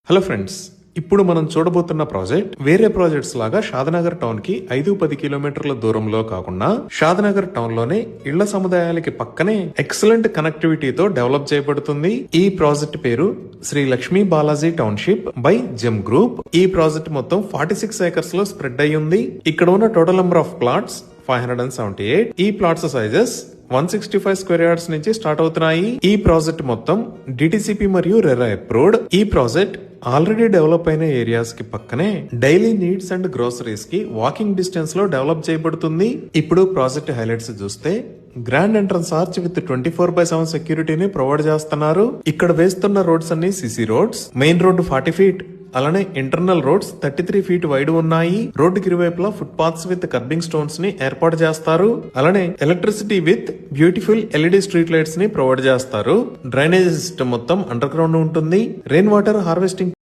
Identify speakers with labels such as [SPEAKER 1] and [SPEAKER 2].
[SPEAKER 1] Hello friends, ఇప్పుడు మనం చూడబోతున్న project వేరే ప్రాజెక్ట్స్ లాగా షాద్నగర్ టౌన్ కి 5-10 కిలోమీటర్ల దూరంలో కాకుండా షాద్నగర్ టౌన్ లోనే ఇళ్ల సముదాయాలకి పక్కనే ఎక్సలెంట్ కనెక్టివిటీతో డెవలప్ చేయబడుతుంది. ఈ ప్రాజెక్ట్ పేరు Sri Lakshmi Balaji township by Gem Group. ఈ ప్రాజెక్ట్ మొత్తం 46 ఏకర్స్ లో స్ప్రెడ్ అయి ఉంది. ఇక్కడ ఉన్న టోటల్ నెంబర్ ఆఫ్ ప్లాట్స్ 578. ఈ ప్లాట్స్ సైజెస్ 165 స్క్వేర్ యార్డ్స్ నుంచి స్టార్ట్ అవుతున్నాయి. ఈ ప్రాజెక్ట్ మొత్తం డిటిసిపి మరియు రెరా అప్రూవ్డ్. ఈ ప్రాజెక్ట్ ఆల్రెడీ డెవలప్ అయిన ఏరియాస్ కి పక్కనే డైలీ నీడ్స్ అండ్ గ్రోసరీస్ కి వాకింగ్ డిస్టెన్స్ లో డెవలప్ చేయబడుతుంది. ఇప్పుడు ప్రాజెక్ట్ హైలైట్స్ చూస్తే గ్రాండ్ ఎంట్రన్స్ ఆర్చ్ విత్ 24/7 సెక్యూరిటీని ప్రొవైడ్ చేస్తున్నారు. ఇక్కడ వేస్తున్న రోడ్స్ అన్ని CC roads. Main road 40 feet, అలానే ఇంటర్నల్ రోడ్స్ 33 ఫీట్ వైడ్ ఉన్నాయి. రోడ్డుకి ఇరువైపులా foot paths with kerbing stones ని ఏర్పాటు చేస్తారు. అలానే electricity with beautiful LED street lights ని ప్రొవైడ్ చేస్తారు. డ్రైనేజ్ సిస్టమ్ మొత్తం అండర్ గ్రౌండ్ ఉంటుంది. Rain water harvesting